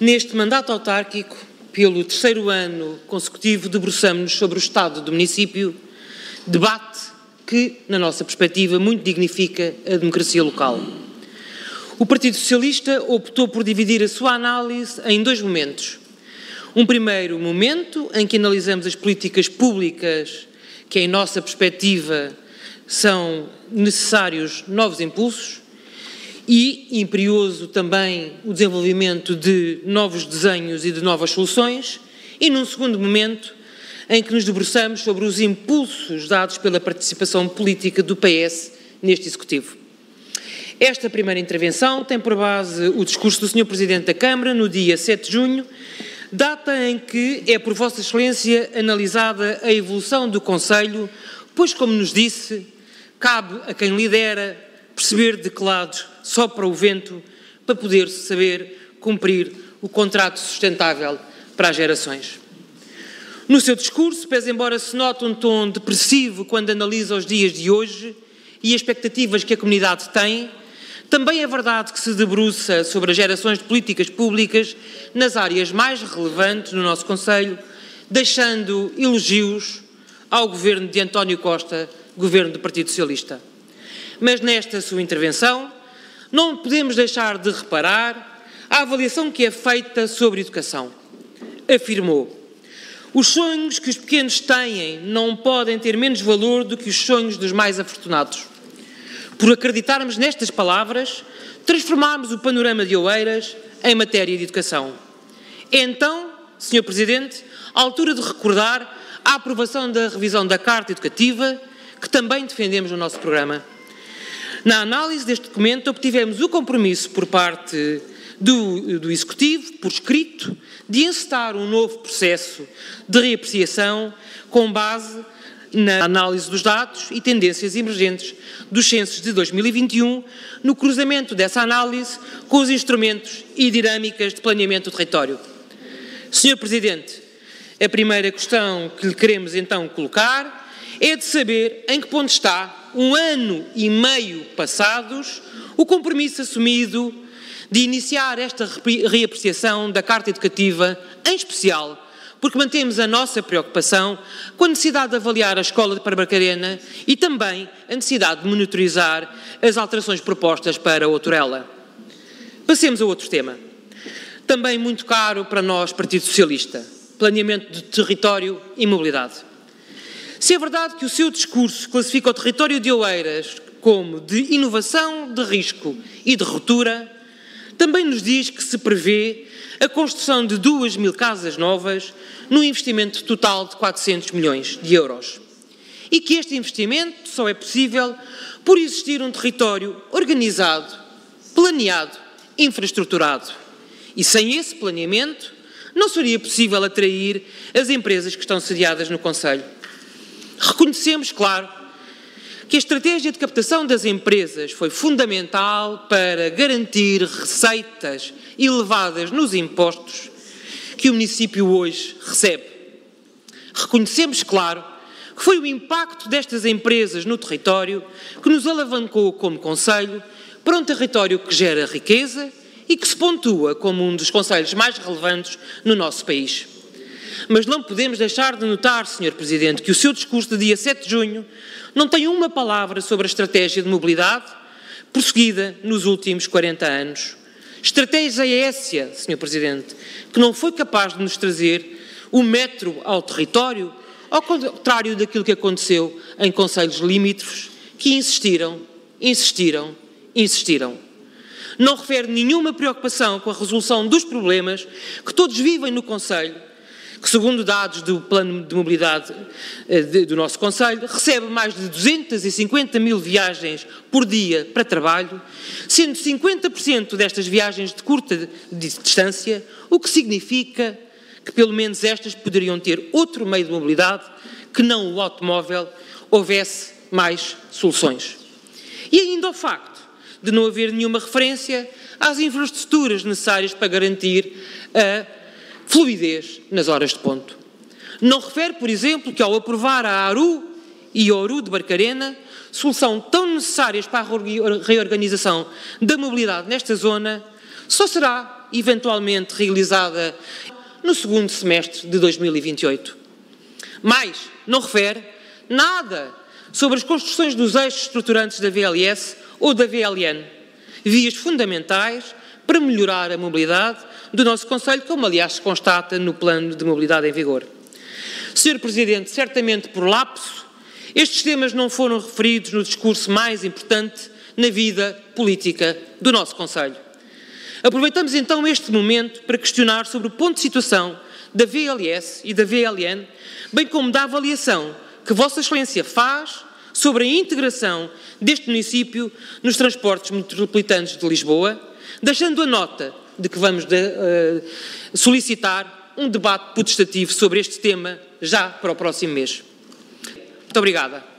Neste mandato autárquico, pelo terceiro ano consecutivo, debruçamos-nos sobre o estado do município, debate que, na nossa perspectiva, muito dignifica a democracia local. O Partido Socialista optou por dividir a sua análise em dois momentos. Um primeiro momento, em que analisamos as políticas públicas que, em nossa perspectiva, são necessários novos impulsos e imperioso também o desenvolvimento de novos desenhos e de novas soluções, e num segundo momento em que nos debruçamos sobre os impulsos dados pela participação política do PS neste Executivo. Esta primeira intervenção tem por base o discurso do Sr. Presidente da Câmara no dia 7 de junho, data em que é por Vossa Excelência analisada a evolução do Conselho, pois, como nos disse, cabe a quem lidera perceber de que lado sopra o vento para poder saber cumprir o contrato sustentável para as gerações. No seu discurso, pese embora se note um tom depressivo quando analisa os dias de hoje e as expectativas que a comunidade tem, também é verdade que se debruça sobre as gerações de políticas públicas nas áreas mais relevantes no nosso Conselho, deixando elogios ao governo de António Costa, governo do Partido Socialista. Mas nesta sua intervenção, não podemos deixar de reparar a avaliação que é feita sobre educação. Afirmou: os sonhos que os pequenos têm não podem ter menos valor do que os sonhos dos mais afortunados. Por acreditarmos nestas palavras, transformarmos o panorama de Oeiras em matéria de educação. É então, Sr. Presidente, a altura de recordar a aprovação da revisão da Carta Educativa, que também defendemos no nosso programa. Na análise deste documento, obtivemos o compromisso por parte do Executivo, por escrito, de encetar um novo processo de reapreciação com base na análise dos dados e tendências emergentes dos censos de 2021, no cruzamento dessa análise com os instrumentos e dinâmicas de planeamento do território. Sr. Presidente, a primeira questão que lhe queremos então colocar é de saber em que ponto está, 1 ano e meio passados, o compromisso assumido de iniciar esta reapreciação da Carta Educativa, em especial porque mantemos a nossa preocupação com a necessidade de avaliar a escola de Barcarena e também a necessidade de monitorizar as alterações propostas para Outorela. Passemos a outro tema, também muito caro para nós, Partido Socialista: planeamento de território e mobilidade. Se é verdade que o seu discurso classifica o território de Oeiras como de inovação, de risco e de ruptura, também nos diz que se prevê a construção de 2.000 casas novas num investimento total de 400 milhões de euros. E que este investimento só é possível por existir um território organizado, planeado, infraestruturado. E sem esse planeamento não seria possível atrair as empresas que estão sediadas no Conselho. Reconhecemos, claro, que a estratégia de captação das empresas foi fundamental para garantir receitas elevadas nos impostos que o município hoje recebe. Reconhecemos, claro, que foi o impacto destas empresas no território que nos alavancou como Conselho para um território que gera riqueza e que se pontua como um dos concelhos mais relevantes no nosso país. Mas não podemos deixar de notar, Sr. Presidente, que o seu discurso de dia 7 de junho não tem uma palavra sobre a estratégia de mobilidade prosseguida nos últimos 40 anos. Estratégia essa, Sr. Presidente, que não foi capaz de nos trazer o metro ao território, ao contrário daquilo que aconteceu em concelhos limítrofes que insistiram. Não refere nenhuma preocupação com a resolução dos problemas que todos vivem no Conselho, que, segundo dados do Plano de Mobilidade do nosso Conselho, recebe mais de 250 mil viagens por dia para trabalho, sendo 50% destas viagens de curta distância, o que significa que pelo menos estas poderiam ter outro meio de mobilidade que não o automóvel, houvesse mais soluções. E ainda o facto de não haver nenhuma referência às infraestruturas necessárias para garantir a fluidez nas horas de ponto. Não refere, por exemplo, que ao aprovar a ARU e a ORU de Barcarena, solução tão necessárias para a reorganização da mobilidade nesta zona, só será eventualmente realizada no segundo semestre de 2028. Mais, não refere nada sobre as construções dos eixos estruturantes da VLS ou da VLN, vias fundamentais para melhorar a mobilidade do nosso concelho, como aliás se constata no plano de mobilidade em vigor. Sr. Presidente, certamente por lapso, estes temas não foram referidos no discurso mais importante na vida política do nosso concelho. Aproveitamos então este momento para questionar sobre o ponto de situação da VLS e da VLN, bem como da avaliação que Vossa Excelência faz sobre a integração deste município nos transportes metropolitanos de Lisboa, deixando a nota de que vamos solicitar um debate potestativo sobre este tema já para o próximo mês. Muito obrigada.